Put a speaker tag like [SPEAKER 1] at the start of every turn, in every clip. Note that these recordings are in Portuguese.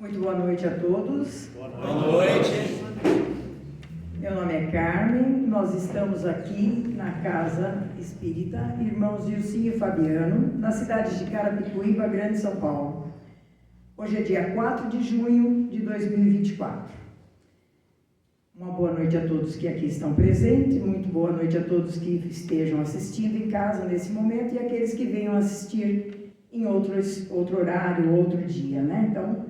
[SPEAKER 1] Muito boa noite a todos.
[SPEAKER 2] Boa noite.
[SPEAKER 1] Meu nome é Carmen, nós estamos aqui na Casa Espírita Irmãos Ilcinho e Fabiano, na cidade de Carapicuíba, Grande São Paulo. Hoje é dia 4 de junho de 2024. Uma boa noite a todos que aqui estão presentes, muito boa noite a todos que estejam assistindo em casa nesse momento e aqueles que venham assistir em outro horário, outro dia, né? Então,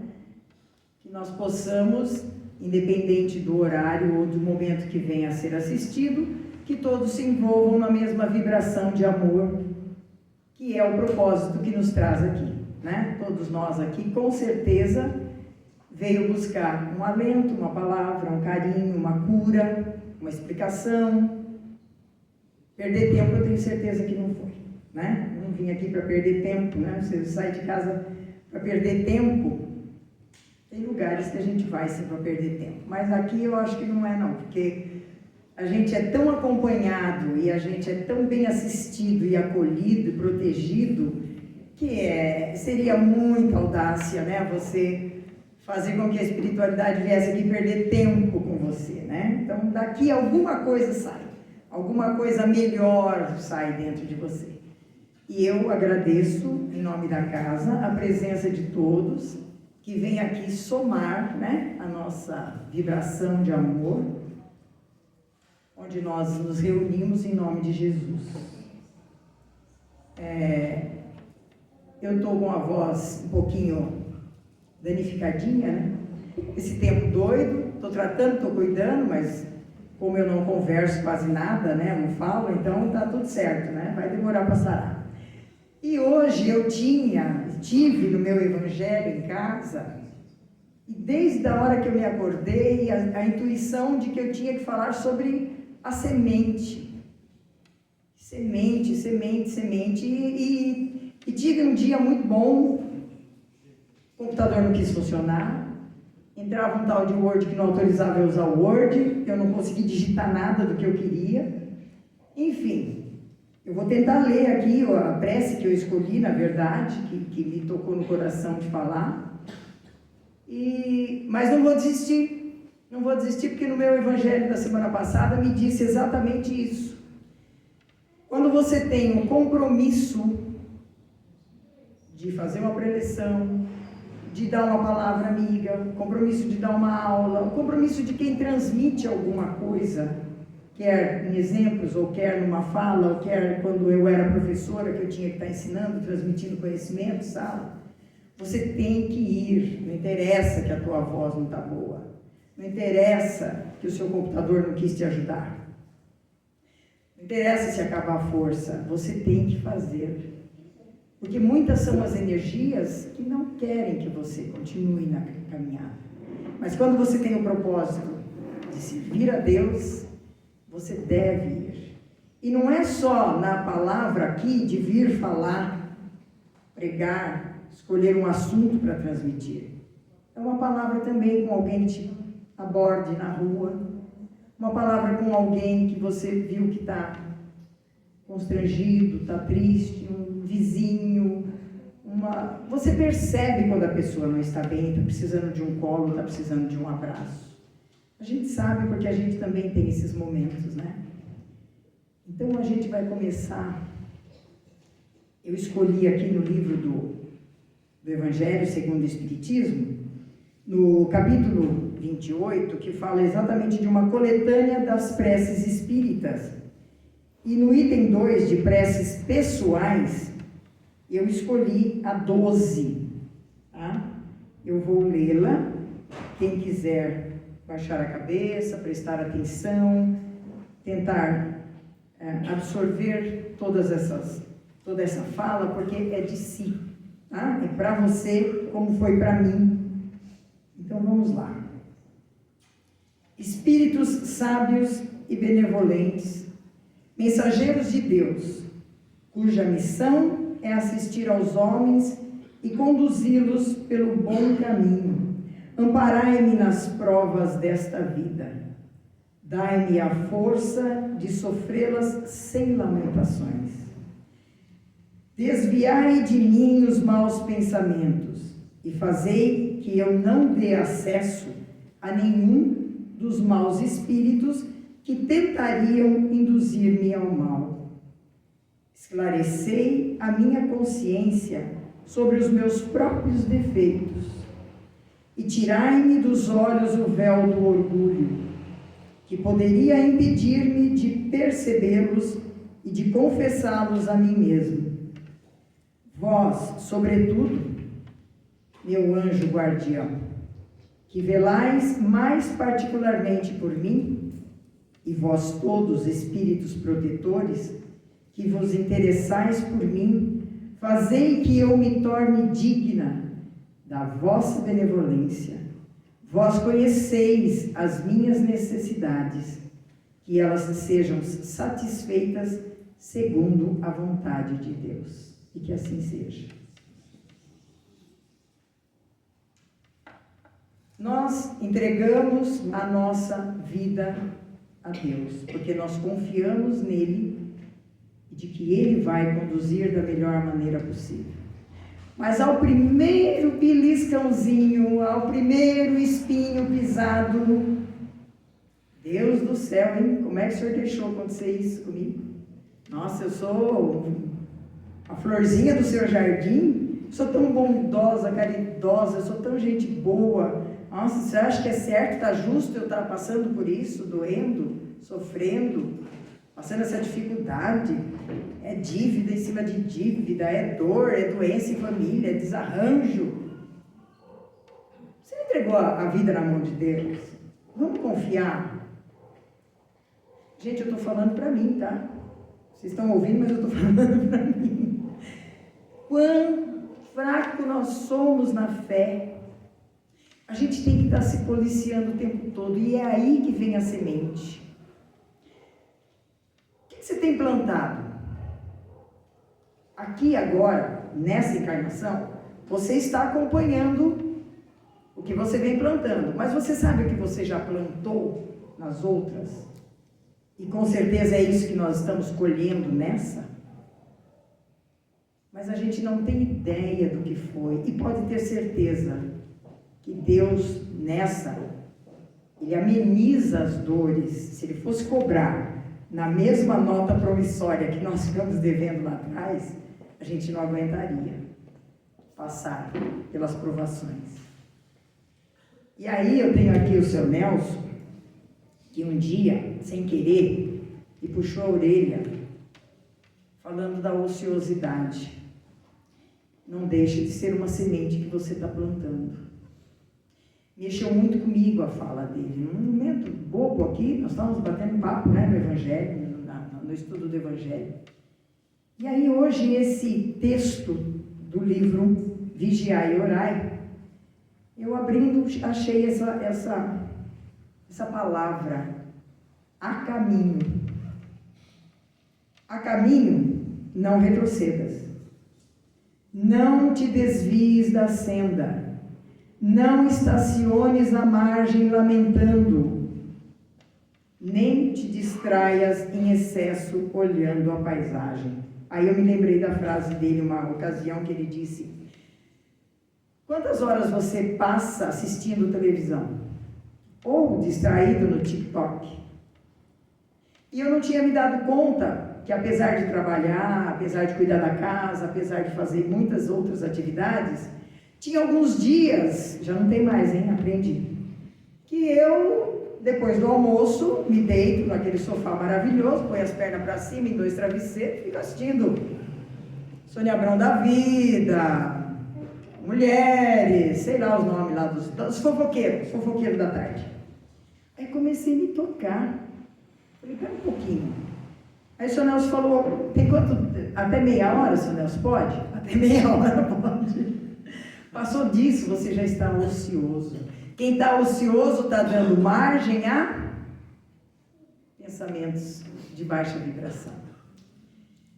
[SPEAKER 1] que nós possamos, independente do horário ou do momento que venha a ser assistido, que todos se envolvam na mesma vibração de amor, que é o propósito que nos traz aqui, né? Todos nós aqui, com certeza, veio buscar um alento, uma palavra, um carinho, uma cura, uma explicação. Perder tempo eu tenho certeza que não foi, né? Não vim aqui para perder tempo, né? Você sai de casa para perder tempo. Tem lugares que a gente vai sim para perder tempo, mas aqui eu acho que não é não, porque a gente é tão acompanhado e a gente é tão bem assistido e acolhido e protegido que seria muita audácia, né? Você fazer com que a espiritualidade viesse aqui perder tempo com você, né? Então daqui alguma coisa sai, alguma coisa melhor sai dentro de você. E eu agradeço, em nome da casa, a presença de todos que vem aqui somar, né, a nossa vibração de amor, onde nós nos reunimos em nome de Jesus. Eu estou com a voz um pouquinho danificadinha, né? Esse tempo doido, estou tratando, estou cuidando, mas como eu não converso quase nada, né, não falo, então está tudo certo, né? Vai demorar para sarar. E hoje eu tive no meu evangelho em casa, e desde a hora que eu me acordei, a intuição de que eu tinha que falar sobre a semente. Semente, e tive um dia muito bom, o computador não quis funcionar, entrava um tal de Word que não autorizava eu usar o Word, eu não consegui digitar nada do que eu queria, enfim. Eu vou tentar ler aqui a prece que eu escolhi, na verdade, que me tocou no coração de falar. Mas não vou desistir. Não vou desistir porque no meu evangelho da semana passada me disse exatamente isso. Quando você tem um compromisso de fazer uma preleção, de dar uma palavra amiga, um compromisso de dar uma aula, um compromisso de quem transmite alguma coisa, quer em exemplos, ou quer numa fala, ou quer quando eu era professora, que eu tinha que estar ensinando, transmitindo conhecimento, sabe? Você tem que ir, não interessa que a tua voz não está boa, não interessa que o seu computador não quis te ajudar, não interessa se acabar a força, você tem que fazer, porque muitas são as energias que não querem que você continue na caminhada, mas quando você tem o propósito de servir a Deus, você deve ir. E não é só na palavra aqui de vir falar, pregar, escolher um assunto para transmitir. É uma palavra também com alguém que te aborde na rua, uma palavra com alguém que você viu que está constrangido, está triste, um vizinho, você percebe quando a pessoa não está bem, está precisando de um colo, está precisando de um abraço. A gente sabe porque a gente também tem esses momentos, né? Então a gente vai começar. Eu escolhi aqui no livro do Evangelho segundo o Espiritismo, no capítulo 28, que fala exatamente de uma coletânea das preces espíritas. E no item 2 de preces pessoais, eu escolhi a 12. Tá? Eu vou lê-la. Quem quiser baixar a cabeça, prestar atenção, tentar absorver toda essa fala, porque é de si, tá? É para você como foi para mim. Então vamos lá. Espíritos sábios e benevolentes, mensageiros de Deus, cuja missão é assistir aos homens e conduzi-los pelo bom caminho. Amparai-me nas provas desta vida, dai-me a força de sofrê-las sem lamentações. Desviai de mim os maus pensamentos e fazei que eu não dê acesso a nenhum dos maus espíritos que tentariam induzir-me ao mal. Esclarecei a minha consciência sobre os meus próprios defeitos e tirai-me dos olhos o véu do orgulho, que poderia impedir-me de percebê-los e de confessá-los a mim mesmo. Vós, sobretudo, meu anjo guardião, que velais mais particularmente por mim, e vós todos, espíritos protetores, que vos interessais por mim, fazei que eu me torne digna da vossa benevolência. Vós conheceis as minhas necessidades, que elas sejam satisfeitas segundo a vontade de Deus. E que assim seja. Nós entregamos a nossa vida a Deus, porque nós confiamos nele e de que ele vai conduzir da melhor maneira possível. Mas ao primeiro beliscãozinho, ao primeiro espinho pisado, Deus do céu, hein? Como é que o senhor deixou acontecer isso comigo? Nossa, eu sou a florzinha do seu jardim, sou tão bondosa, caridosa, sou tão gente boa. Nossa, você acha que é certo, está justo eu estar passando por isso, doendo, sofrendo, passando essa dificuldade? É dívida em cima de dívida, é dor, é doença em família, é desarranjo. Você entregou a vida na mão de Deus? Vamos confiar? Gente, eu estou falando para mim, tá? Vocês estão ouvindo, mas eu estou falando para mim. Quão fraco nós somos na fé. A gente tem que estar se policiando o tempo todo, e é aí que vem a semente. O que você tem plantado? Aqui agora, nessa encarnação, você está acompanhando o que você vem plantando, mas você sabe o que você já plantou nas outras? E com certeza é isso que nós estamos colhendo nessa. Mas a gente não tem ideia do que foi, e pode ter certeza que Deus nessa, ele ameniza as dores. Se ele fosse cobrar na mesma nota promissória que nós ficamos devendo lá atrás, a gente não aguentaria passar pelas provações. E aí eu tenho aqui o seu Nelson, que um dia, sem querer, me puxou a orelha, falando da ociosidade. Não deixe de ser uma semente que você está plantando. Mexeu muito comigo a fala dele. Num momento bobo aqui, nós estávamos batendo papo, né, no Evangelho, no estudo do Evangelho. E aí hoje esse texto do livro Vigiai e Orai, eu abrindo, achei essa palavra, a caminho. A caminho, não retrocedas. Não te desvies da senda. Não estaciones à margem lamentando, nem te distraias em excesso olhando a paisagem. Aí eu me lembrei da frase dele, uma ocasião que ele disse: quantas horas você passa assistindo televisão? Ou distraído no TikTok? E eu não tinha me dado conta que, apesar de trabalhar, apesar de cuidar da casa, apesar de fazer muitas outras atividades, tinha alguns dias, já não tem mais, hein? Aprendi. Que eu, depois do almoço, me deito naquele sofá maravilhoso, ponho as pernas para cima em 2 travesseiros, fico assistindo Sônia Abrão da Vida, Mulheres, sei lá os nomes lá dos fofoqueiros da tarde. Aí comecei a me tocar. Falei, pera um pouquinho. Aí o Sr. Nelson falou, tem quanto? Até meia hora, Sr. Nelson, pode? Até meia hora pode. Passou disso, você já está ocioso. Quem está ocioso está dando margem a pensamentos de baixa vibração.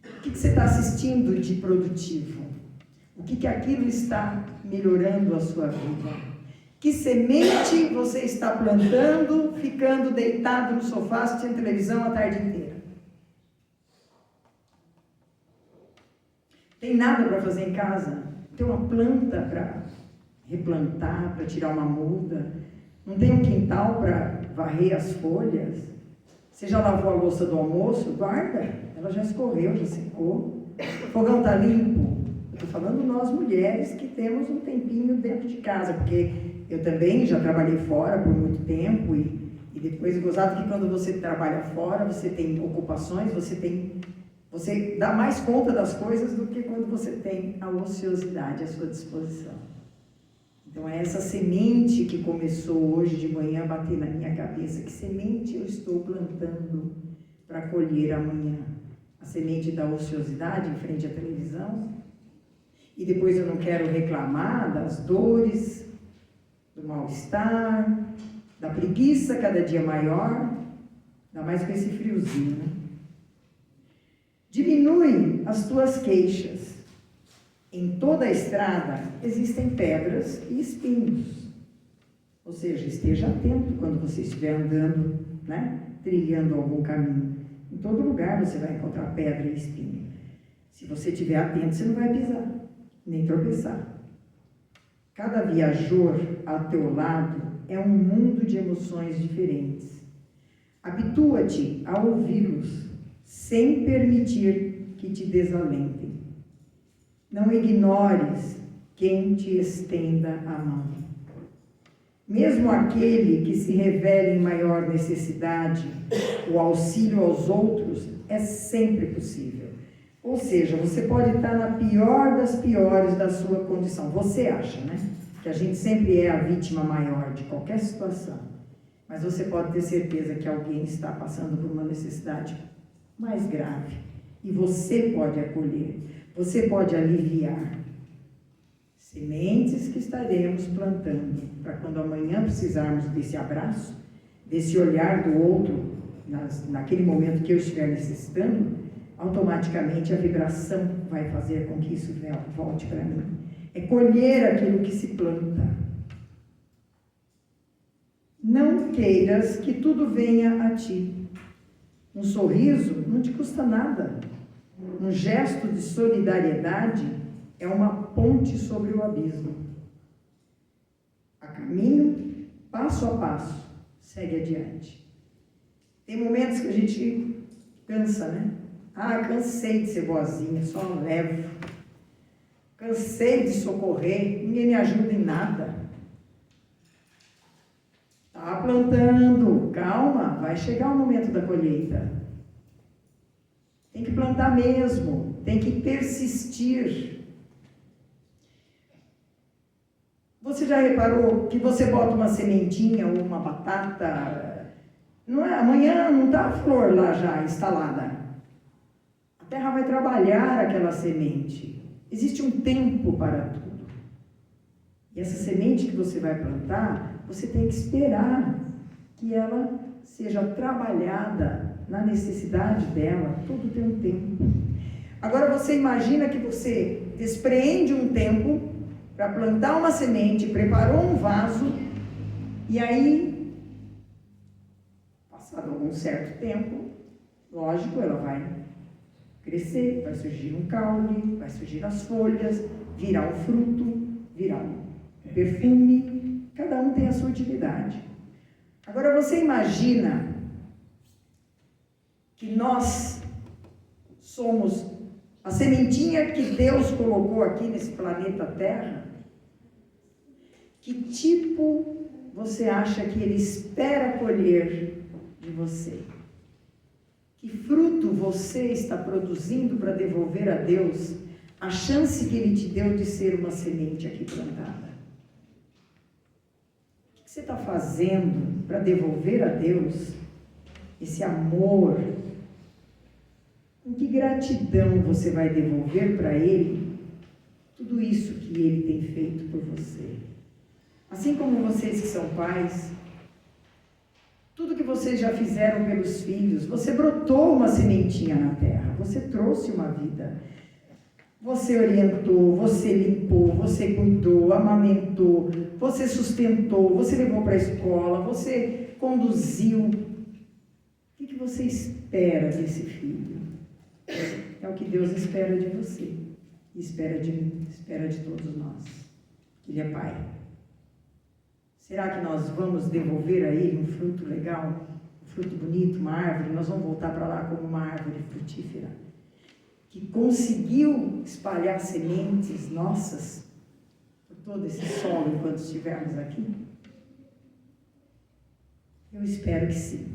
[SPEAKER 1] O que você está assistindo de produtivo? O que aquilo está melhorando a sua vida? Que semente você está plantando, ficando deitado no sofá, assistindo televisão a tarde inteira? Tem nada para fazer em casa? Tem uma planta para replantar, para tirar uma muda. Não tem um quintal para varrer as folhas. Você já lavou a louça do almoço? Guarda, ela já escorreu, já secou. O fogão está limpo. Eu estou falando nós mulheres que temos um tempinho dentro de casa, porque eu também já trabalhei fora por muito tempo e depois gozado que quando você trabalha fora, você tem ocupações, você dá mais conta das coisas do que quando você tem a ociosidade à sua disposição. Então é essa semente que começou hoje de manhã a bater na minha cabeça. Que semente eu estou plantando para colher amanhã? A semente da ociosidade em frente à televisão? E depois eu não quero reclamar das dores, do mal-estar, da preguiça cada dia maior, ainda mais com esse friozinho, né? Diminui as tuas queixas. Em toda a estrada existem pedras e espinhos. Ou seja, esteja atento quando você estiver andando, né? Trilhando algum caminho. Em todo lugar você vai encontrar pedra e espinho. Se você estiver atento, você não vai pisar, nem tropeçar. Cada viajor ao teu lado é um mundo de emoções diferentes. Habitua-te a ouvi-los, sem permitir que te desalentem. Não ignores quem te estenda a mão. Mesmo aquele que se revela em maior necessidade, o auxílio aos outros é sempre possível. Ou seja, você pode estar na pior das piores da sua condição. Você acha, né? Que a gente sempre é a vítima maior de qualquer situação. Mas você pode ter certeza que alguém está passando por uma necessidade mais grave. E você pode acolher, você pode aliviar. Sementes que estaremos plantando, para quando amanhã precisarmos desse abraço, desse olhar do outro, naquele momento que eu estiver necessitando, automaticamente a vibração vai fazer com que isso volte para mim. É colher aquilo que se planta. Não queiras que tudo venha a ti. Um sorriso não te custa nada. Um gesto de solidariedade é uma ponte sobre o abismo. A caminho, passo a passo, segue adiante. Tem momentos que a gente cansa, né? Cansei de ser boazinha, só levo. Cansei de socorrer, ninguém me ajuda em nada. Tá plantando, calma, vai chegar o momento da colheita. Tem que plantar mesmo, tem que persistir. Você já reparou que você bota uma sementinha ou uma batata, não é, amanhã não está a flor lá já instalada. A terra vai trabalhar aquela semente. Existe um tempo para tudo. E essa semente que você vai plantar, você tem que esperar que ela seja trabalhada na necessidade dela. Tudo tem um tempo. Agora você imagina que você despreende um tempo para plantar uma semente, preparou um vaso, e aí, passado algum certo tempo, lógico, ela vai crescer, vai surgir um caule, vai surgir as folhas, virar um fruto, virar um perfume, cada um tem a sua utilidade. Agora você imagina que nós somos a sementinha que Deus colocou aqui nesse planeta Terra. Que tipo você acha que Ele espera colher de você? Que fruto você está produzindo para devolver a Deus a chance que Ele te deu de ser uma semente aqui plantada? O que você está fazendo para devolver a Deus esse amor? Com que gratidão você vai devolver para Ele tudo isso que Ele tem feito por você? Assim como vocês que são pais, tudo que vocês já fizeram pelos filhos, você brotou uma sementinha na terra, você trouxe uma vida. Você orientou, você limpou, você cuidou, amamentou, você sustentou, você levou para a escola, você conduziu. O que você espera desse filho? É o que Deus espera de você, e espera de mim, espera de todos nós. Ele é Pai. Será que nós vamos devolver a ele um fruto legal, um fruto bonito, uma árvore? Nós vamos voltar para lá como uma árvore frutífera, que conseguiu espalhar sementes nossas por todo esse solo enquanto estivermos aqui? Eu espero que sim.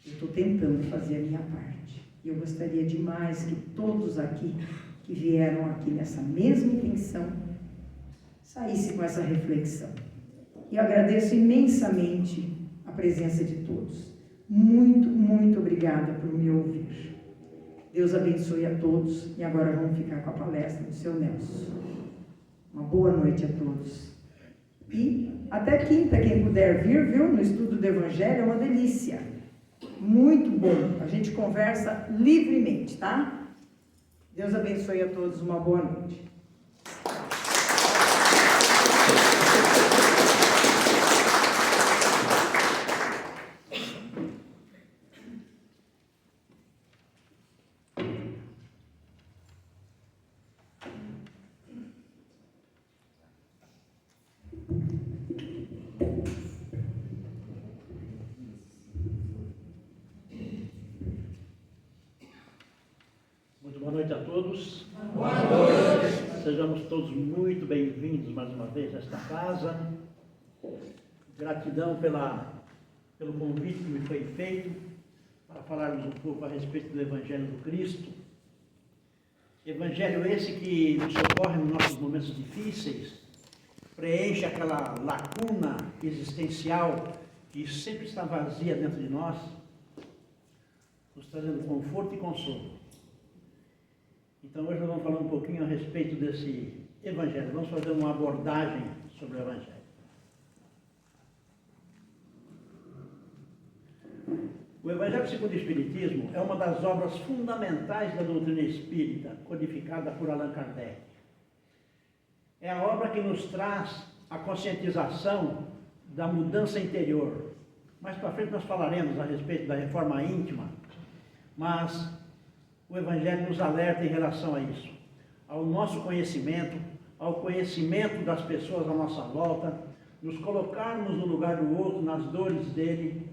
[SPEAKER 1] Eu estou tentando fazer a minha parte. E eu gostaria demais que todos aqui, que vieram aqui nessa mesma intenção, saíssem com essa reflexão. E eu agradeço imensamente a presença de todos. Muito, muito obrigada por me ouvir. Deus abençoe a todos. E agora vamos ficar com a palestra do seu Nelson. Uma boa noite a todos. E até quinta, quem puder vir, viu? No estudo do Evangelho é uma delícia. Muito bom. A gente conversa livremente, tá? Deus abençoe a todos. Uma boa noite.
[SPEAKER 2] Boa noite a todos. Boa noite. Sejamos todos muito bem-vindos mais uma vez a esta casa. Gratidão pelo convite que me foi feito para falarmos um pouco a respeito do Evangelho do Cristo. Evangelho esse que nos socorre nos nossos momentos difíceis, preenche aquela lacuna existencial que sempre está vazia dentro de nós, nos trazendo conforto e consolo. Então hoje nós vamos falar um pouquinho a respeito desse Evangelho. Vamos fazer uma abordagem sobre o Evangelho. O Evangelho segundo o Espiritismo é uma das obras fundamentais da doutrina espírita, codificada por Allan Kardec. É a obra que nos traz a conscientização da mudança interior. Mais para frente nós falaremos a respeito da reforma íntima, mas o Evangelho nos alerta em relação a isso, ao nosso conhecimento, ao conhecimento das pessoas à nossa volta, nos colocarmos no lugar do outro, nas dores dele,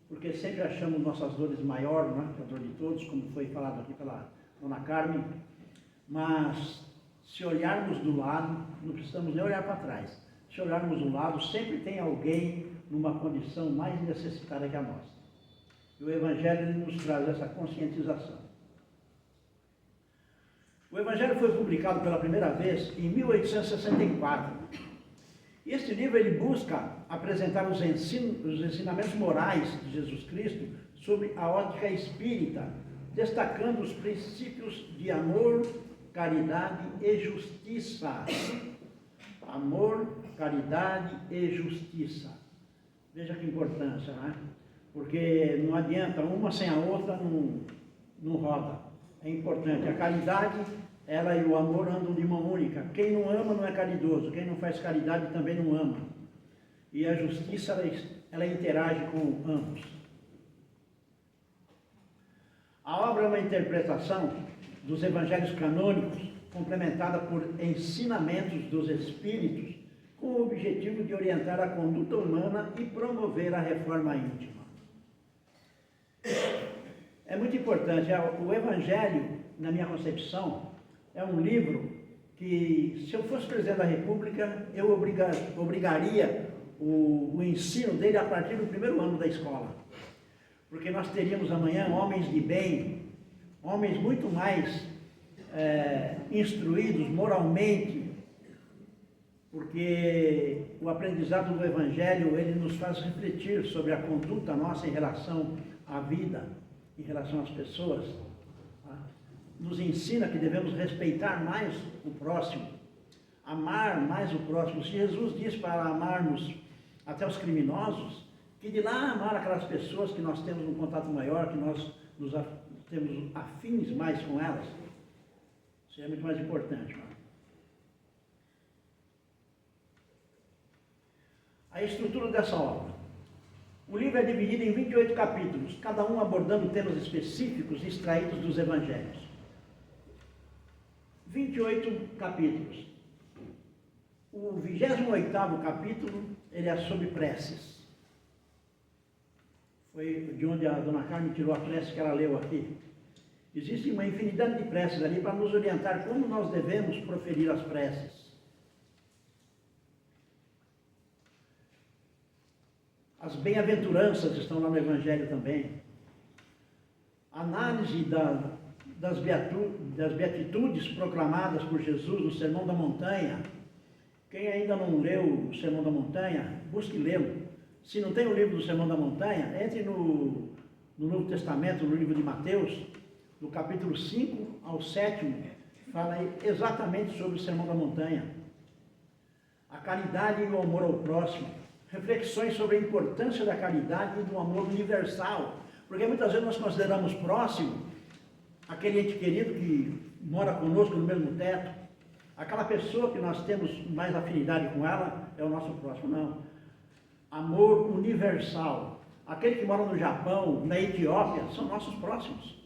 [SPEAKER 2] porque sempre achamos nossas dores maiores, né, que a dor de todos, como foi falado aqui pela Dona Carmen, mas se olharmos do lado, não precisamos nem olhar para trás, se olharmos do lado, sempre tem alguém numa condição mais necessitada que a nossa. E o Evangelho ele nos traz essa conscientização. O Evangelho foi publicado pela primeira vez em 1864. E este livro ele busca apresentar os ensinamentos morais de Jesus Cristo sobre a ótica espírita, destacando os princípios de amor, caridade e justiça. Amor, caridade e justiça. Veja que importância, né? Porque não adianta uma sem a outra, não roda. É importante. A caridade, ela e o amor andam de mão única. Quem não ama não é caridoso. Quem não faz caridade também não ama. E a justiça, ela interage com ambos. A obra é uma interpretação dos evangelhos canônicos, complementada por ensinamentos dos espíritos, com o objetivo de orientar a conduta humana e promover a reforma íntima. É muito importante. O Evangelho, na minha concepção, é um livro que, se eu fosse presidente da República, eu obrigaria o ensino dele a partir do primeiro ano da escola. Porque nós teríamos amanhã homens de bem, homens muito mais instruídos moralmente, porque o aprendizado do Evangelho, ele nos faz refletir sobre a conduta nossa em relação à vida, em relação às pessoas, tá? Nos ensina que devemos respeitar mais o próximo, amar mais o próximo. Se Jesus diz para amarmos até os criminosos, que de lá amar aquelas pessoas que nós temos um contato maior, que nós temos afins mais com elas, isso é muito mais importante. Tá? A estrutura dessa obra. O livro é dividido em 28 capítulos, cada um abordando temas específicos extraídos dos evangelhos. 28 capítulos. O 28º capítulo, ele é sobre preces. Foi de onde a dona Carmen tirou a prece que ela leu aqui. Existe uma infinidade de preces ali para nos orientar como nós devemos proferir as preces. As bem-aventuranças estão lá no Evangelho também. A análise das beatitudes proclamadas por Jesus no Sermão da Montanha. Quem ainda não leu o Sermão da Montanha, busque lê-lo. Se não tem o livro do Sermão da Montanha, entre no Novo Testamento, no livro de Mateus, no capítulo 5 ao 7, fala exatamente sobre o Sermão da Montanha. A caridade e o amor ao próximo. Reflexões sobre a importância da caridade e do amor universal. Porque muitas vezes nós consideramos próximo aquele ente querido que mora conosco no mesmo teto. Aquela pessoa que nós temos mais afinidade com ela é o nosso próximo. Não. Amor universal. Aquele que mora no Japão, na Etiópia, são nossos próximos.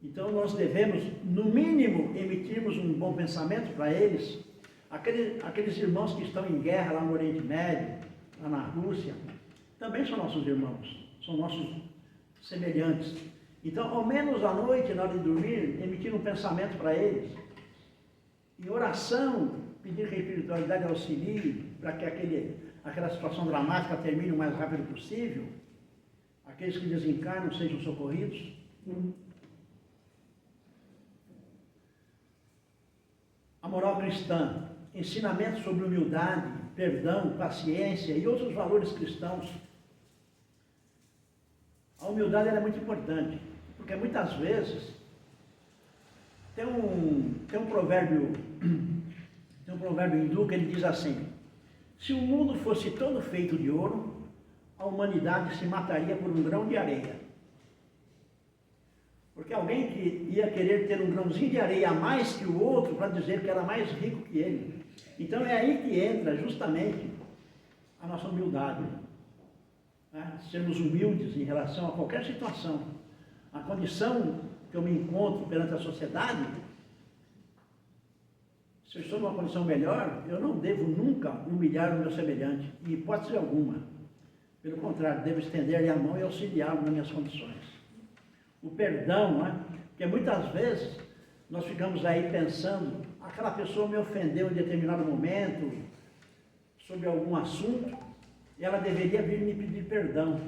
[SPEAKER 2] Então nós devemos, no mínimo, emitirmos um bom pensamento para eles. Aqueles irmãos que estão em guerra lá no Oriente Médio, lá na Rússia, também são nossos irmãos, são nossos semelhantes. Então, ao menos à noite, na hora de dormir, emitir um pensamento para eles. Em oração, pedir que a espiritualidade auxilie para que aquela situação dramática termine o mais rápido possível. Aqueles que desencarnam sejam socorridos. A moral cristã. Ensinamentos sobre humildade, perdão, paciência e outros valores cristãos. A humildade é muito importante, porque muitas vezes tem um provérbio hindu que ele diz assim: se o mundo fosse todo feito de ouro, a humanidade se mataria por um grão de areia. Porque alguém que ia querer ter um grãozinho de areia a mais que o outro para dizer que era mais rico que ele. Então é aí que entra justamente a nossa humildade. Né? Sermos humildes em relação a qualquer situação. A condição que eu me encontro perante a sociedade, se eu estou numa condição melhor, eu não devo nunca humilhar o meu semelhante, em hipótese alguma. Pelo contrário, devo estender-lhe a mão e auxiliá-lo nas minhas condições. O perdão, né? Porque muitas vezes nós ficamos aí pensando, aquela pessoa me ofendeu em determinado momento, sobre algum assunto, e ela deveria vir me pedir perdão.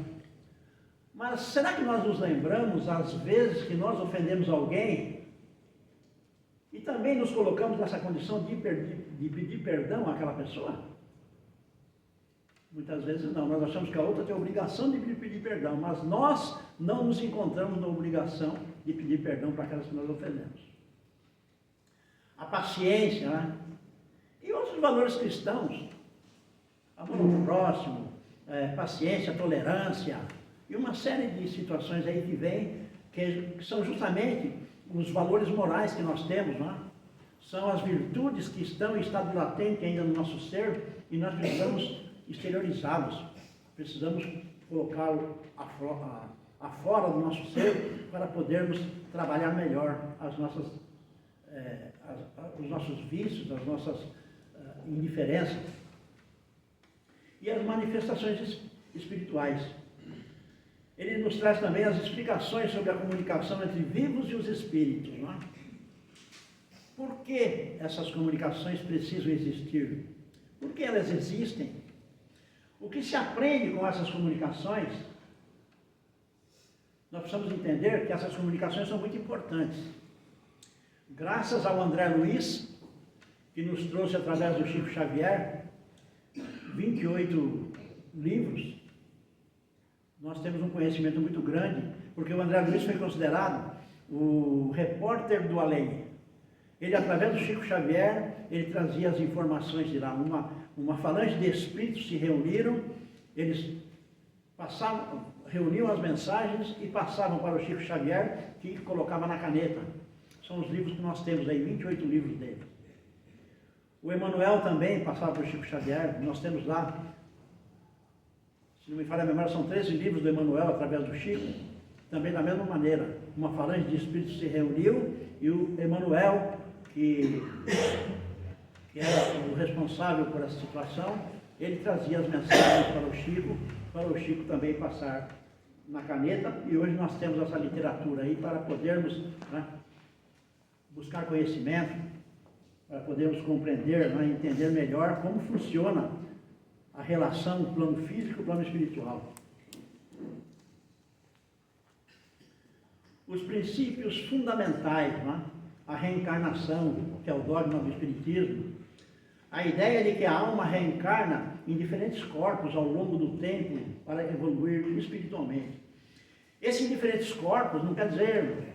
[SPEAKER 2] Mas será que nós nos lembramos, às vezes, que nós ofendemos alguém, e também nos colocamos nessa condição de pedir perdão àquela pessoa? Muitas vezes não, nós achamos que a outra tem a obrigação de pedir perdão, mas nós não nos encontramos na obrigação de pedir perdão para aquelas que nós ofendemos. A paciência, né? E outros valores cristãos, amor ao próximo, paciência, tolerância, e uma série de situações aí que vêm, que são justamente os valores morais que nós temos, né? São as virtudes que estão em estado latente ainda no nosso ser, e nós precisamos exteriorizá-los, precisamos colocá-lo afora do nosso ser para podermos trabalhar melhor os nossos vícios, as nossas indiferenças e as manifestações espirituais. Ele nos traz também as explicações sobre a comunicação entre vivos e os espíritos. Não é? Por que essas comunicações precisam existir? Por que elas existem? O que se aprende com essas comunicações? Nós precisamos entender que essas comunicações são muito importantes. Graças ao André Luiz, que nos trouxe através do Chico Xavier, 28 livros, nós temos um conhecimento muito grande, porque o André Luiz foi considerado o repórter do além. Ele, através do Chico Xavier, ele trazia as informações de lá. Uma falange de espíritos se reuniram, eles reuniam as mensagens e passavam para o Chico Xavier, que colocava na caneta. São os livros que nós temos aí, 28 livros dele. O Emmanuel também passava para o Chico Xavier, nós temos lá, se não me falha a memória, são 13 livros do Emmanuel através do Chico, também da mesma maneira. Uma falange de espíritos se reuniu e o Emmanuel, que que era o responsável por essa situação, ele trazia as mensagens para o Chico também passar na caneta, e hoje nós temos essa literatura aí para podermos, né, buscar conhecimento, para podermos compreender, né, entender melhor como funciona a relação plano físico e plano espiritual. Os princípios fundamentais, né, a reencarnação, que é o dogma do Espiritismo, a ideia de que a alma reencarna em diferentes corpos ao longo do tempo para evoluir espiritualmente. Esses diferentes corpos não quer dizer,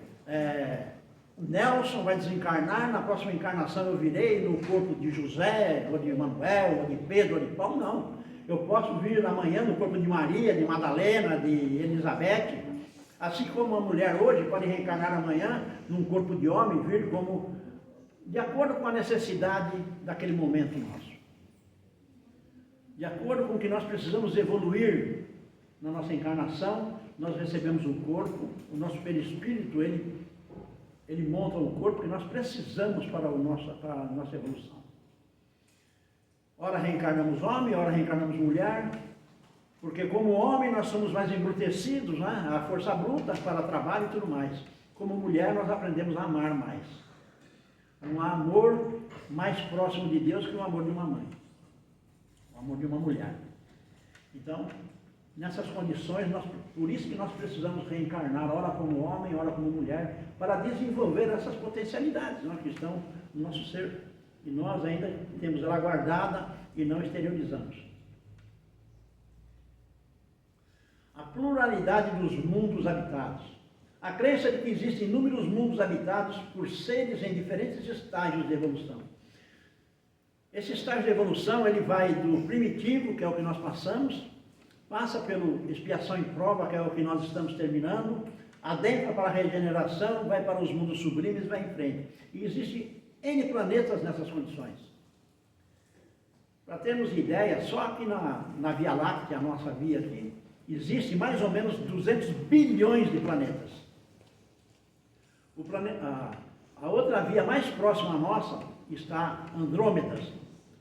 [SPEAKER 2] Nelson vai desencarnar, na próxima encarnação eu virei no corpo de José, ou de Manuel, ou de Pedro, ou de Paulo, não. Eu posso vir amanhã no corpo de Maria, de Madalena, de Elizabeth, assim como uma mulher hoje pode reencarnar amanhã num corpo de homem, vir como, de acordo com a necessidade daquele momento nosso. De acordo com o que nós precisamos evoluir na nossa encarnação, nós recebemos um corpo, o nosso perispírito, ele monta o corpo que nós precisamos para a nossa evolução. Ora reencarnamos homem, ora reencarnamos mulher, porque como homem nós somos mais embrutecidos, né? A força bruta para trabalho e tudo mais. Como mulher nós aprendemos a amar mais. Um amor mais próximo de Deus que o amor de uma mãe. O amor de uma mulher. Então, nessas condições, por isso que nós precisamos reencarnar, ora como homem, ora como mulher, para desenvolver essas potencialidades, né, que estão no nosso ser. E nós ainda temos ela guardada e não exteriorizamos. A pluralidade dos mundos habitados. A crença de que existem inúmeros mundos habitados por seres em diferentes estágios de evolução. Esse estágio de evolução, ele vai do primitivo, que é o que nós passamos, passa pelo expiação e prova, que é o que nós estamos terminando, adentra para a regeneração, vai para os mundos sublimes, vai em frente. E existem N planetas nessas condições. Para termos ideia, só aqui na Via Láctea, a nossa via aqui, existe mais ou menos 200 bilhões de planetas. A outra via mais próxima à nossa está Andrômedas.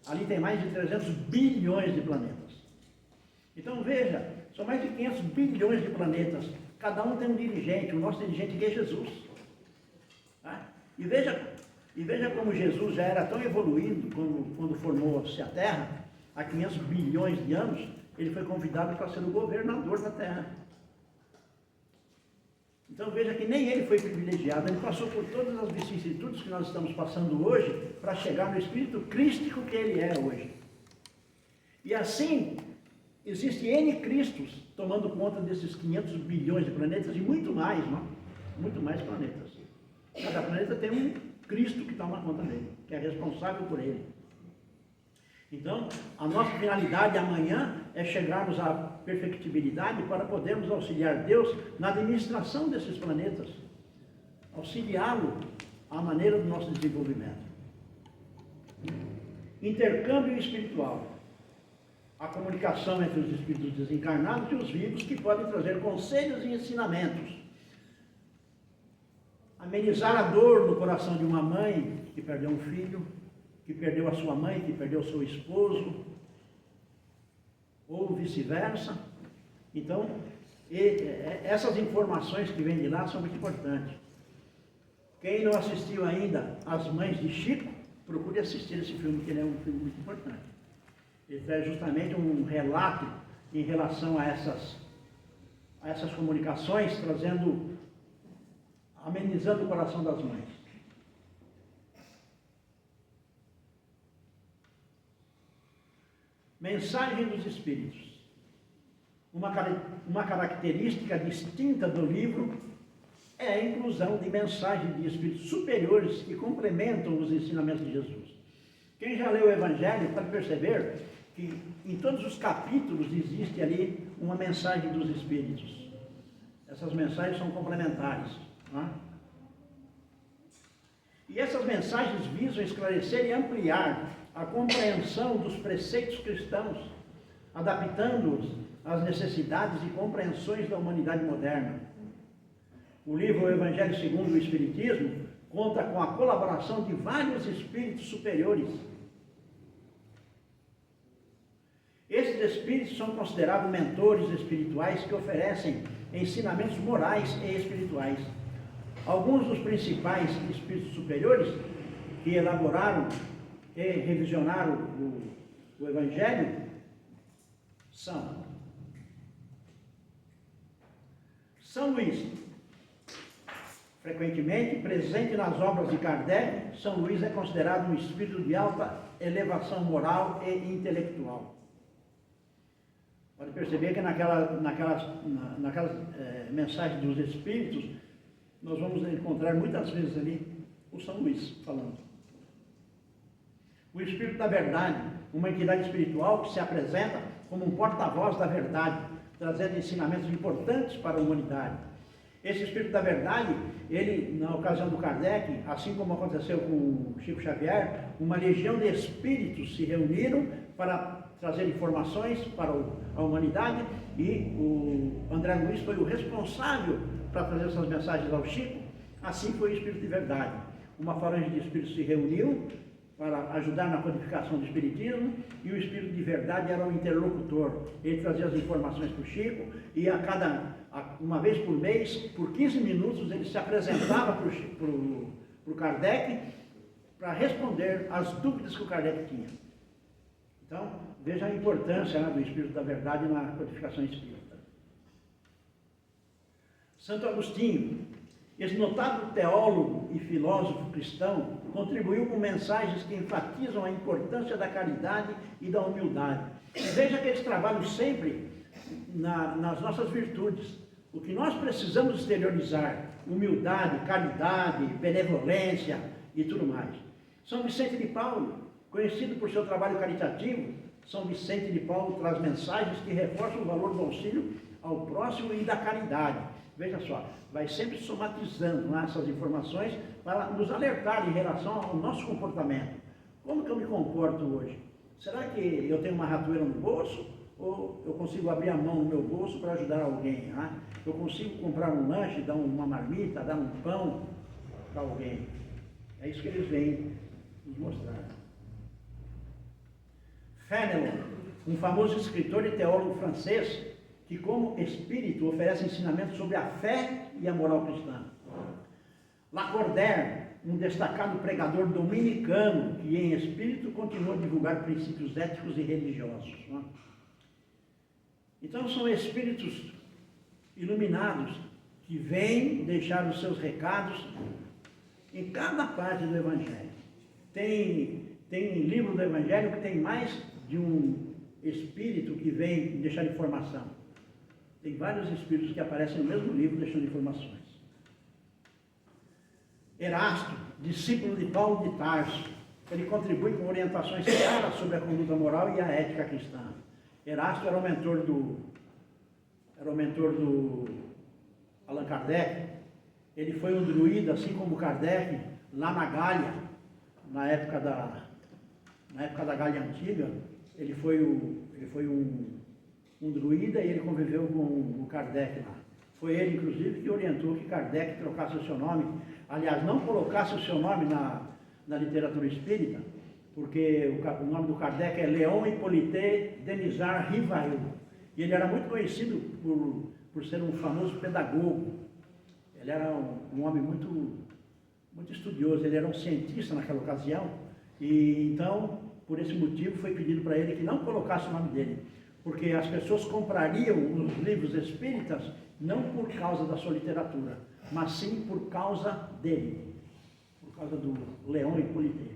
[SPEAKER 2] Ali tem mais de 300 bilhões de planetas. Então veja, são mais de 500 bilhões de planetas. Cada um tem um dirigente, o nosso dirigente que é Jesus. Tá? E veja como Jesus já era tão evoluído quando formou-se a Terra, há 500 bilhões de anos, ele foi convidado para ser o governador da Terra. Então veja que nem ele foi privilegiado, ele passou por todas as vicissitudes que nós estamos passando hoje para chegar no espírito crístico que ele é hoje. E assim, existe N Cristos tomando conta desses 500 bilhões de planetas e muito mais, não? Muito mais planetas. Cada planeta tem um Cristo que toma conta dele, que é responsável por ele. Então, a nossa finalidade amanhã é chegarmos à perfectibilidade para podermos auxiliar Deus na administração desses planetas, auxiliá-lo à maneira do nosso desenvolvimento. Intercâmbio espiritual. A comunicação entre os espíritos desencarnados e os vivos que podem trazer conselhos e ensinamentos. Amenizar a dor no coração de uma mãe que perdeu um filho, que perdeu a sua mãe, que perdeu o seu esposo, ou vice-versa. Então, essas informações que vêm de lá são muito importantes. Quem não assistiu ainda As Mães de Chico, procure assistir esse filme, que ele é um filme muito importante. Ele traz justamente um relato em relação a essas comunicações, amenizando o coração das mães. Mensagem dos Espíritos. Uma característica distinta do livro é a inclusão de mensagens de espíritos superiores que complementam os ensinamentos de Jesus. Quem já leu o Evangelho pode perceber que em todos os capítulos existe ali uma mensagem dos Espíritos. Essas mensagens são complementares. Não é? E essas mensagens visam esclarecer e ampliar a compreensão dos preceitos cristãos, adaptando-os às necessidades e compreensões da humanidade moderna. O livro O Evangelho segundo o Espiritismo conta com a colaboração de vários espíritos superiores espíritos são considerados mentores espirituais que oferecem ensinamentos morais e espirituais. Alguns dos principais espíritos superiores que elaboraram e revisionaram o Evangelho são São Luís. Frequentemente presente nas obras de Kardec, São Luís é considerado um espírito de alta elevação moral e intelectual. Pode perceber que naquelas mensagens dos espíritos, nós vamos encontrar muitas vezes ali o São Luís falando. O Espírito da Verdade, uma entidade espiritual que se apresenta como um porta-voz da verdade, trazendo ensinamentos importantes para a humanidade. Esse Espírito da Verdade, ele, na ocasião do Kardec, assim como aconteceu com o Chico Xavier, uma legião de espíritos se reuniram para trazer informações para a humanidade, e o André Luiz foi o responsável para trazer essas mensagens ao Chico. Assim foi o Espírito de Verdade. Uma falange de espíritos se reuniu para ajudar na codificação do Espiritismo, e o Espírito de Verdade era o interlocutor. Ele trazia as informações para o Chico, e uma vez por mês, por 15 minutos, ele se apresentava para o Kardec para responder às dúvidas que o Kardec tinha. Então, veja a importância, né, do Espírito da Verdade na codificação espírita. Santo Agostinho, esse notável teólogo e filósofo cristão, contribuiu com mensagens que enfatizam a importância da caridade e da humildade. Veja que eles trabalham sempre nas nossas virtudes. O que nós precisamos exteriorizar: humildade, caridade, benevolência e tudo mais. São Vicente de Paulo, conhecido por seu trabalho caritativo, São Vicente de Paulo traz mensagens que reforçam o valor do auxílio ao próximo e da caridade. Veja só, vai sempre somatizando, né, essas informações para nos alertar em relação ao nosso comportamento. Como que eu me comporto hoje? Será que eu tenho uma ratoeira no bolso? Ou eu consigo abrir a mão no meu bolso para ajudar alguém? Né? Eu consigo comprar um lanche, dar uma marmita, dar um pão para alguém? É isso que eles vêm nos mostrar. Fénelon, um famoso escritor e teólogo francês, que como espírito oferece ensinamentos sobre a fé e a moral cristã. Lacordaire, um destacado pregador dominicano, que em espírito continua a divulgar princípios éticos e religiosos. Né? Então são espíritos iluminados que vêm deixar os seus recados em cada parte do Evangelho. Tem livro do Evangelho que tem mais de um espírito que vem deixar informação. Tem vários espíritos que aparecem no mesmo livro deixando informações. Erasto, discípulo de Paulo de Tarso, ele contribui com orientações claras sobre a conduta moral e a ética cristã. Erasto era o mentor do Allan Kardec. Ele foi um druida, assim como Kardec, lá na Gália, na época da Gália Antiga. Ele foi um druida, e ele conviveu com o Kardec lá. Foi ele, inclusive, que orientou que Kardec trocasse o seu nome, aliás, não colocasse o seu nome na literatura espírita, porque o nome do Kardec é Léon Hippolyte Denisard Rivail, e ele era muito conhecido por ser um famoso pedagogo. Ele era um homem muito estudioso, ele era um cientista naquela ocasião, e então, por esse motivo, foi pedido para ele que não colocasse o nome dele, porque as pessoas comprariam os livros espíritas não por causa da sua literatura, mas sim por causa dele, por causa do Léon Hippolyte.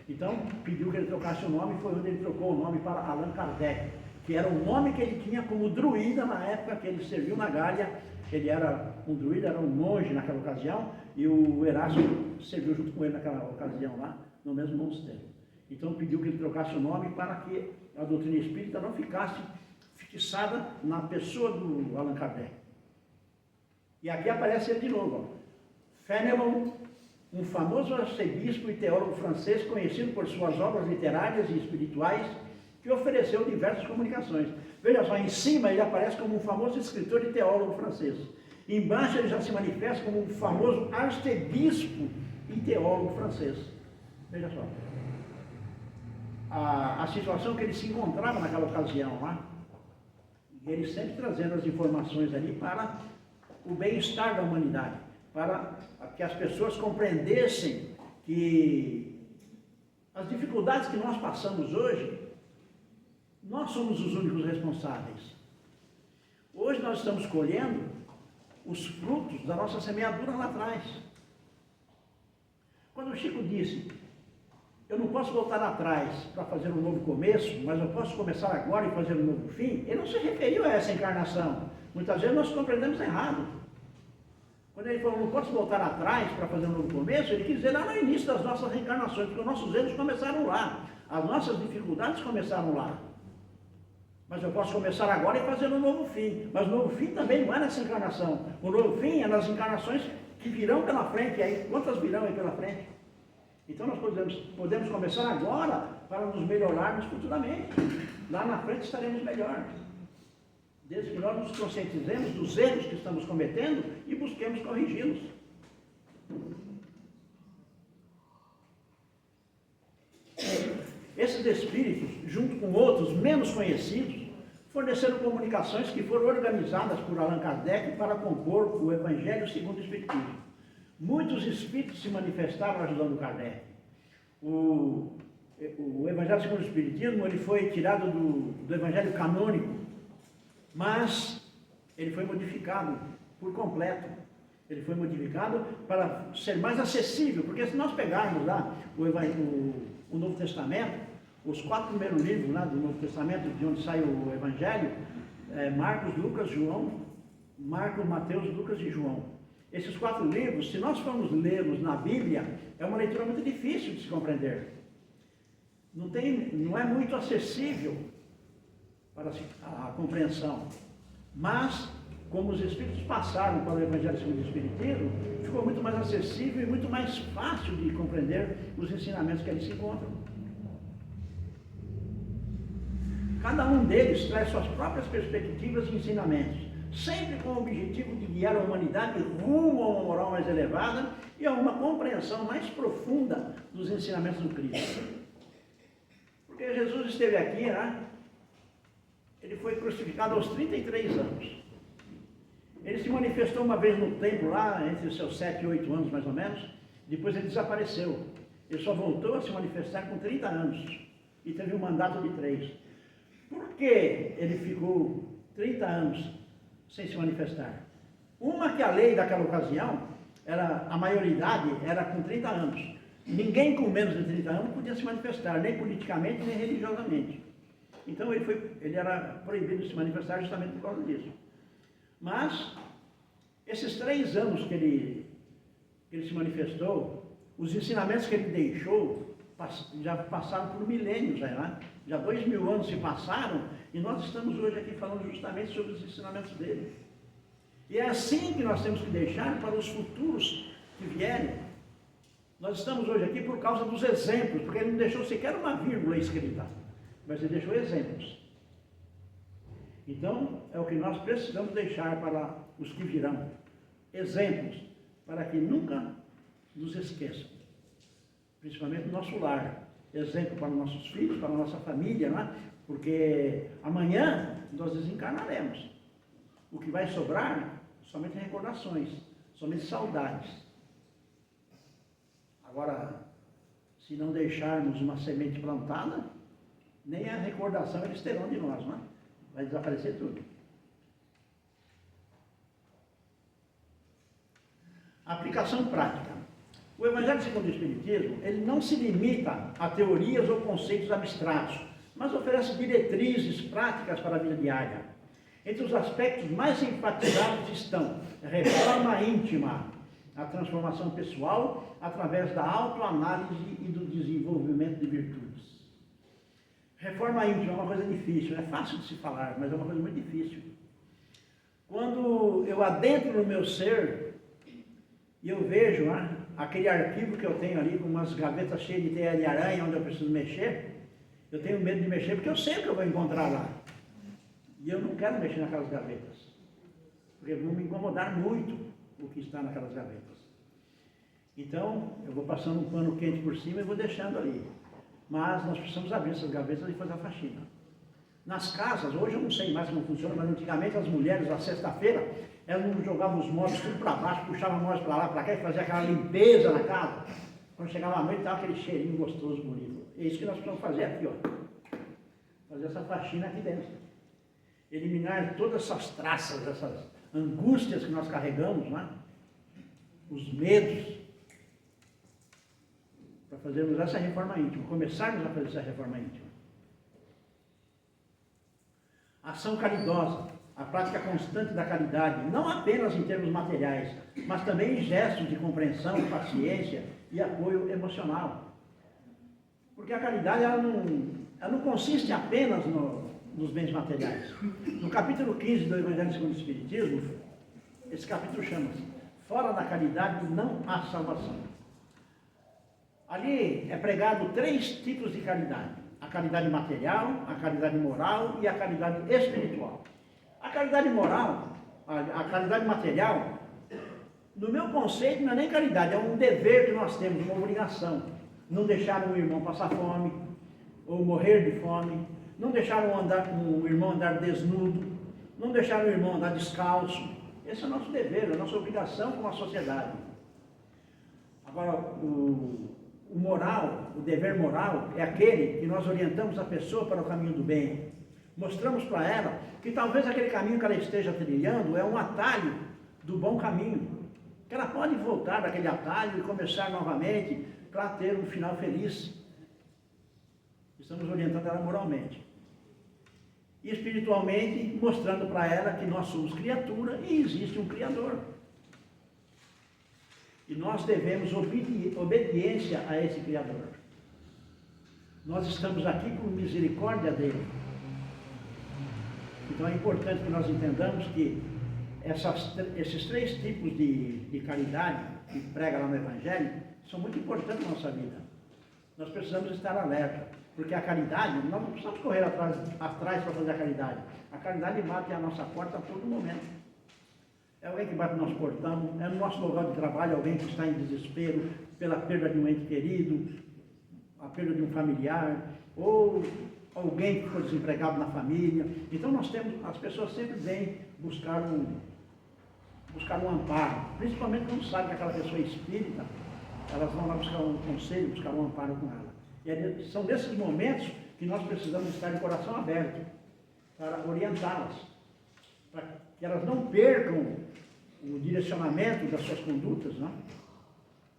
[SPEAKER 2] Então, pediu que ele trocasse o nome, e foi onde ele trocou o nome para Allan Kardec, que era o nome que ele tinha como druida na época que ele serviu na Gália. Ele era um druida, era um monge naquela ocasião, e o Erasto serviu junto com ele naquela ocasião lá, no mesmo mosteiro. Então pediu que ele trocasse o nome para que a doutrina espírita não ficasse fixada na pessoa do Allan Kardec. E aqui aparece ele de novo. Fénelon, um famoso arcebispo e teólogo francês, conhecido por suas obras literárias e espirituais, que ofereceu diversas comunicações. Veja só, em cima ele aparece como um famoso escritor e teólogo francês. Embaixo ele já se manifesta como um famoso arcebispo e teólogo francês. Veja só a situação que ele se encontrava naquela ocasião, né? Ele sempre trazendo as informações ali para o bem-estar da humanidade, para que as pessoas compreendessem que as dificuldades que nós passamos hoje, nós somos os únicos responsáveis. Hoje nós estamos colhendo os frutos da nossa semeadura lá atrás. Quando o Chico disse, eu não posso voltar atrás para fazer um novo começo, mas eu posso começar agora e fazer um novo fim, ele não se referiu a essa encarnação. Muitas vezes nós compreendemos errado. Quando ele falou, não posso voltar atrás para fazer um novo começo, ele quis dizer lá no início das nossas reencarnações, porque os nossos erros começaram lá, as nossas dificuldades começaram lá. Mas eu posso começar agora e fazer um novo fim. Mas o novo fim também não é nessa encarnação. O novo fim é nas encarnações que virão pela frente. E aí, quantas virão aí pela frente? Então nós podemos começar agora para nos melhorarmos futuramente. Lá na frente estaremos melhor. Desde que nós nos conscientizemos dos erros que estamos cometendo e busquemos corrigi-los. Esses espíritos, junto com outros menos conhecidos, forneceram comunicações que foram organizadas por Allan Kardec para compor o Evangelho segundo o Espiritismo. Muitos espíritos se manifestaram ajudando Kardec. O Evangelho segundo o Espiritismo ele foi tirado do Evangelho canônico, mas ele foi modificado por completo. Ele foi modificado para ser mais acessível, porque se nós pegarmos lá o Novo Testamento, os 4 primeiros livros lá do Novo Testamento, de onde sai o Evangelho, Marcos, Lucas, João, Marcos, Mateus, Lucas e João. Esses 4 livros, se nós formos lê-los na Bíblia, é uma leitura muito difícil de se compreender. Não é muito acessível para a compreensão. Mas, como os Espíritos passaram para o Evangelho segundo o Espiritismo, ficou muito mais acessível e muito mais fácil de compreender os ensinamentos que ali se encontram. Cada um deles traz suas próprias perspectivas e ensinamentos, sempre com o objetivo de guiar a humanidade rumo a uma moral mais elevada e a uma compreensão mais profunda dos ensinamentos do Cristo. Porque Jesus esteve aqui, né? Ele foi crucificado aos 33 anos. Ele se manifestou uma vez no templo lá, entre os seus 7 e 8 anos mais ou menos, depois ele desapareceu. Ele só voltou a se manifestar com 30 anos e teve um mandato de 3. Por que ele ficou 30 anos sem se manifestar? Uma que a lei daquela ocasião, a maioridade era com 30 anos. Ninguém com menos de 30 anos podia se manifestar, nem politicamente, nem religiosamente. Então ele era proibido de se manifestar justamente por causa disso. Mas, esses 3 anos que ele se manifestou, os ensinamentos que ele deixou, já passaram por milênios, já 2000 anos se passaram, e nós estamos hoje aqui falando justamente sobre os ensinamentos dele. E é assim que nós temos que deixar para os futuros que vierem. Nós estamos hoje aqui por causa dos exemplos, porque ele não deixou sequer uma vírgula escrita, mas ele deixou exemplos. Então, é o que nós precisamos deixar para os que virão. Exemplos, para que nunca nos esqueçam. Principalmente no nosso lar. Exemplo para nossos filhos, para a nossa família, não é? Porque amanhã nós desencarnaremos. O que vai sobrar, somente recordações, somente saudades. Agora, se não deixarmos uma semente plantada, nem a recordação eles terão de nós, não é? Vai desaparecer tudo. Aplicação prática. O Evangelho segundo o Espiritismo, ele não se limita a teorias ou conceitos abstratos, mas oferece diretrizes práticas para a vida diária. Entre os aspectos mais enfatizados estão a reforma íntima, a transformação pessoal através da autoanálise e do desenvolvimento de virtudes. Reforma íntima é uma coisa difícil, é fácil de se falar, mas é uma coisa muito difícil. Quando eu adentro no meu ser e eu vejo aquele arquivo que eu tenho ali com umas gavetas cheias de teia de aranha onde eu preciso mexer, eu tenho medo de mexer porque eu sei que eu vou encontrar lá. E eu não quero mexer naquelas gavetas, porque vão me incomodar muito o que está naquelas gavetas. Então, eu vou passando um pano quente por cima e vou deixando ali. Mas nós precisamos abrir essas gavetas e fazer a faxina. Nas casas, hoje eu não sei mais como funciona, mas antigamente as mulheres, na sexta-feira, elas não jogavam os móveis tudo para baixo, puxavam móveis para lá, para cá e faziam aquela limpeza na casa. Quando chegava a noite, estava aquele cheirinho gostoso, bonito. É isso que nós precisamos fazer aqui, ó. Fazer essa faxina aqui dentro. Eliminar todas essas traças, essas angústias que nós carregamos, né? Os medos, para fazermos essa reforma íntima, começarmos a fazer essa reforma íntima. Ação caridosa, a prática constante da caridade, não apenas em termos materiais, mas também em gestos de compreensão, paciência e apoio emocional. Porque a caridade, ela não consiste apenas nos bens materiais. No capítulo 15 do Evangelho segundo o Espiritismo, esse capítulo chama-se Fora da caridade não há salvação. Ali é pregado 3 tipos de caridade: a caridade material, a caridade moral e a caridade espiritual. A caridade moral, a caridade material, no meu conceito, não é nem caridade, é um dever que nós temos, uma obrigação. Não deixar um irmão passar fome, ou morrer de fome, não deixar um irmão andar desnudo, não deixar um irmão andar descalço. Esse é o nosso dever, a nossa obrigação com a sociedade. Agora, o moral, o dever moral, é aquele que nós orientamos a pessoa para o caminho do bem. Mostramos para ela que talvez aquele caminho que ela esteja trilhando é um atalho do bom caminho. Que ela pode voltar daquele atalho e começar novamente para ter um final feliz. Estamos orientando ela moralmente. E espiritualmente, mostrando para ela que nós somos criatura e existe um Criador. E nós devemos obediência a esse Criador. Nós estamos aqui por misericórdia dele. Então é importante que nós entendamos que esses 3 tipos de caridade que prega lá no Evangelho são muito importantes na nossa vida. Nós precisamos estar alerta, porque a caridade, nós não precisamos correr atrás para fazer a caridade. A caridade bate à nossa porta a todo momento. É alguém que bate no nosso portão, é no nosso local de trabalho alguém que está em desespero pela perda de um ente querido, a perda de um familiar, ou alguém que foi desempregado na família. Então as pessoas sempre vêm buscar um amparo, principalmente quando sabem que aquela pessoa é espírita, elas vão lá buscar um conselho, buscar um amparo com ela. E são nesses momentos que nós precisamos estar de coração aberto para orientá-las, para que elas não percam o direcionamento das suas condutas, não?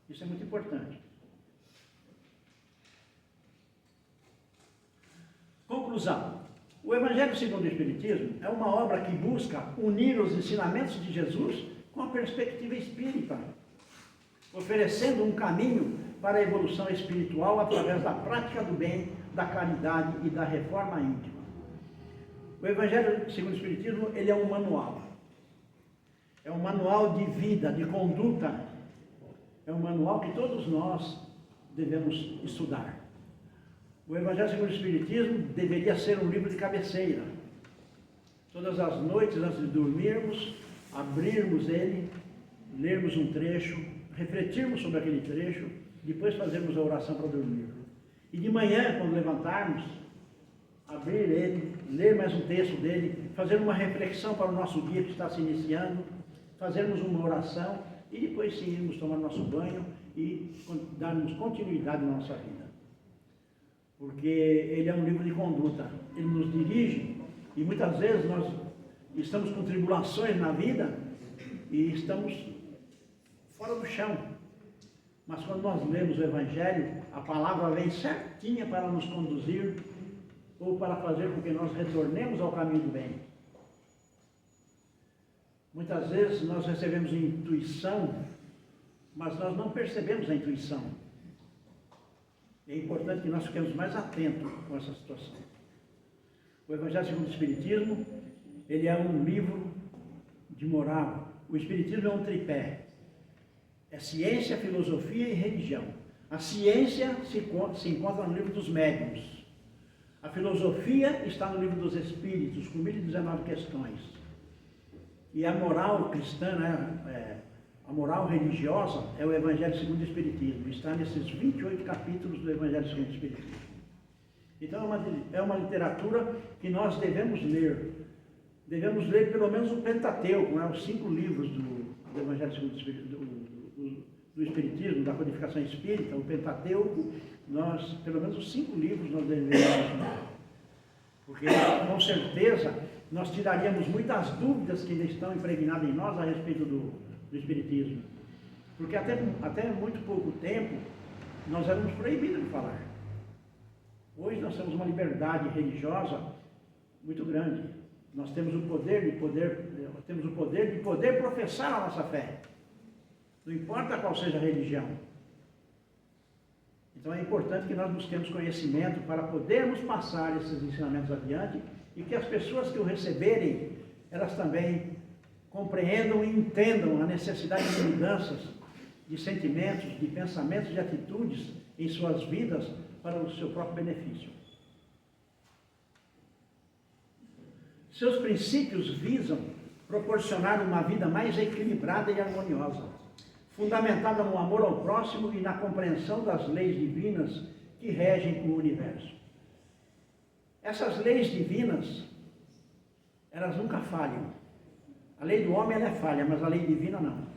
[SPEAKER 2] Isso é muito importante. Conclusão. O Evangelho segundo o Espiritismo é uma obra que busca unir os ensinamentos de Jesus com a perspectiva espírita, oferecendo um caminho para a evolução espiritual através da prática do bem, da caridade e da reforma íntima. O Evangelho segundo o Espiritismo, ele é um manual. É um manual de vida, de conduta. É um manual que todos nós devemos estudar. O Evangelho segundo o Espiritismo deveria ser um livro de cabeceira. Todas as noites, antes de dormirmos, abrirmos ele, lermos um trecho, refletirmos sobre aquele trecho, depois fazermos a oração para dormir. E de manhã, quando levantarmos, abrir ele, ler mais um texto dele, fazer uma reflexão para o nosso dia que está se iniciando, fazermos uma oração e depois sim irmos tomar nosso banho e darmos continuidade na nossa vida. Porque ele é um livro de conduta, ele nos dirige e muitas vezes nós estamos com tribulações na vida e estamos fora do chão. Mas quando nós lemos o Evangelho, a palavra vem certinha para nos conduzir ou para fazer com que nós retornemos ao caminho do bem. Muitas vezes nós recebemos intuição, mas nós não percebemos a intuição. É importante que nós fiquemos mais atentos com essa situação. O Evangelho segundo o Espiritismo, ele é um livro de moral. O Espiritismo é um tripé. É ciência, filosofia e religião. A ciência se encontra no livro dos médiuns. A filosofia está no livro dos Espíritos, com 1019 questões. E a moral cristã, a moral religiosa, é o Evangelho segundo o Espiritismo. Está nesses 28 capítulos do Evangelho segundo o Espiritismo. Então é uma literatura que nós devemos ler. Devemos ler pelo menos o Pentateuco, né? Os 5 livros do Evangelho segundo o Espiritismo, do Espiritismo, da codificação espírita, o Pentateuco, pelo menos os 5 livros nós devemos ler. Porque com certeza nós tiraríamos muitas dúvidas que ainda estão impregnadas em nós a respeito do Espiritismo. Porque até muito pouco tempo nós éramos proibidos de falar. Hoje nós temos uma liberdade religiosa muito grande. Nós temos o poder de poder professar a nossa fé. Não importa qual seja a religião. Então é importante que nós busquemos conhecimento para podermos passar esses ensinamentos adiante e que as pessoas que o receberem, elas também compreendam e entendam a necessidade de mudanças, de sentimentos, de pensamentos, de atitudes em suas vidas para o seu próprio benefício. Seus princípios visam proporcionar uma vida mais equilibrada e harmoniosa, fundamentada no amor ao próximo e na compreensão das leis divinas que regem o universo. Essas leis divinas, elas nunca falham. A lei do homem ela é falha, mas a lei divina não.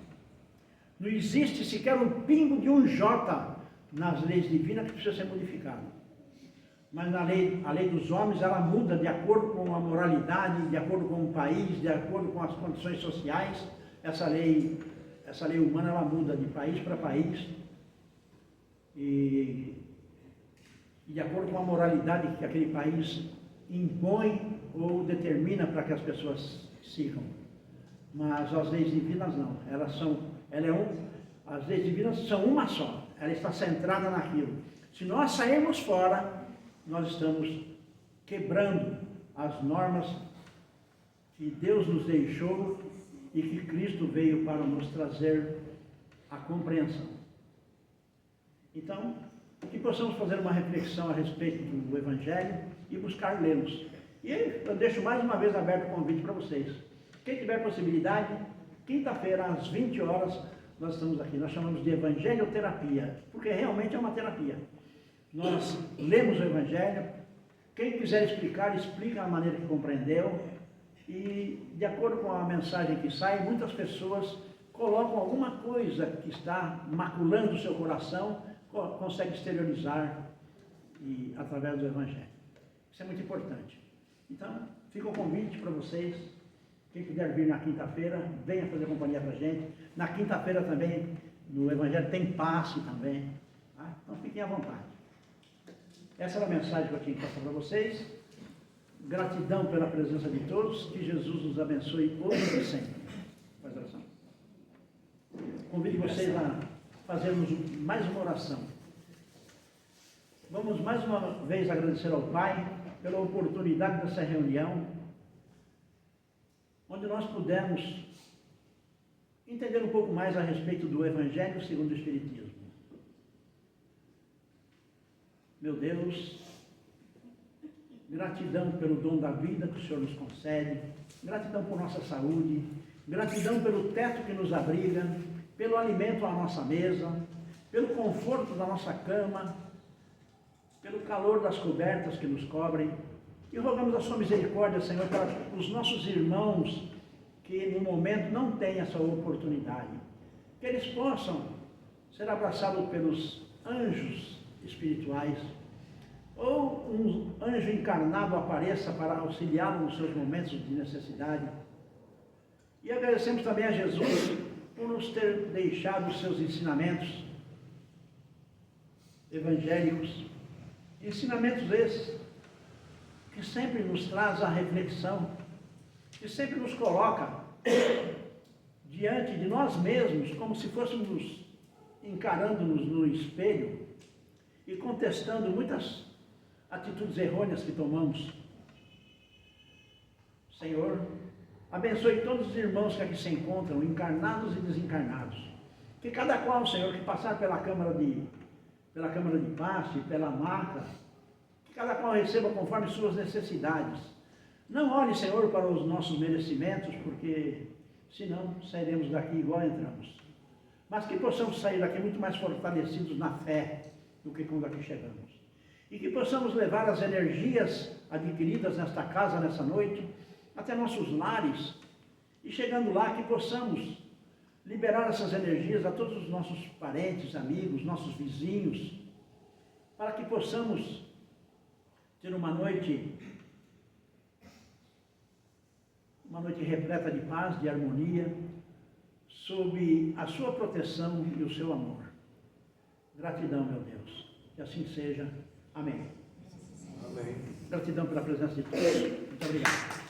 [SPEAKER 2] Não existe sequer um pingo de um jota nas leis divinas que precisa ser modificado. Mas a lei dos homens, ela muda de acordo com a moralidade, de acordo com o país, de acordo com as condições sociais. Essa lei humana, ela muda de país para país. E de acordo com a moralidade que aquele país impõe ou determina para que as pessoas sigam. Mas as leis divinas não. As leis divinas são uma só. Ela está centrada naquilo. Se nós sairmos fora, nós estamos quebrando as normas que Deus nos deixou e que Cristo veio para nos trazer a compreensão. Então, que possamos fazer uma reflexão a respeito do Evangelho e buscar lê-los. E eu deixo mais uma vez aberto o convite para vocês. Quem tiver possibilidade, quinta-feira às 20 horas, nós estamos aqui. Nós chamamos de evangelioterapia, porque realmente é uma terapia. Nós lemos o Evangelho, quem quiser explicar, explica a maneira que compreendeu, e de acordo com a mensagem que sai, muitas pessoas colocam alguma coisa que está maculando o seu coração, consegue exteriorizar através do Evangelho. Isso é muito importante. Então, fica o convite para vocês, quem puder vir na quinta-feira, venha fazer companhia para a gente. Na quinta-feira também, no Evangelho, tem passe também. Tá? Então, fiquem à vontade. Essa era a mensagem que eu tinha que passar para vocês. Gratidão pela presença de todos. Que Jesus nos abençoe hoje e sempre. Faz oração. Convido vocês a fazermos mais uma oração. Vamos mais uma vez agradecer ao Pai pela oportunidade dessa reunião, onde nós pudemos entender um pouco mais a respeito do Evangelho segundo o Espiritismo. Meu Deus, gratidão pelo dom da vida que o Senhor nos concede, gratidão por nossa saúde, gratidão pelo teto que nos abriga, pelo alimento à nossa mesa, pelo conforto da nossa cama, pelo calor das cobertas que nos cobrem. E rogamos a sua misericórdia, Senhor, para os nossos irmãos que no momento não têm essa oportunidade, que eles possam ser abraçados pelos anjos espirituais, ou um anjo encarnado apareça para auxiliá-lo nos seus momentos de necessidade. E agradecemos também a Jesus por nos ter deixado os seus ensinamentos evangélicos, ensinamentos esses que sempre nos traz a reflexão, que sempre nos coloca diante de nós mesmos, como se fôssemos encarando-nos no espelho e contestando muitas atitudes errôneas que tomamos. Senhor, abençoe todos os irmãos que aqui se encontram, encarnados e desencarnados. Que cada qual, Senhor, que passar pela câmara de passe, pela maca, que cada qual receba conforme suas necessidades. Não olhe, Senhor, para os nossos merecimentos, porque senão sairemos daqui igual entramos. Mas que possamos sair daqui muito mais fortalecidos na fé do que quando aqui chegamos. E que possamos levar as energias adquiridas nesta casa, nessa noite, até nossos lares, e chegando lá que possamos liberar essas energias a todos os nossos parentes, amigos, nossos vizinhos, para que possamos ter uma noite repleta de paz, de harmonia, sob a sua proteção e o seu amor. Gratidão, meu Deus. Que assim seja. Amém.
[SPEAKER 3] Amém.
[SPEAKER 2] Gratidão pela presença de todos. Muito obrigado.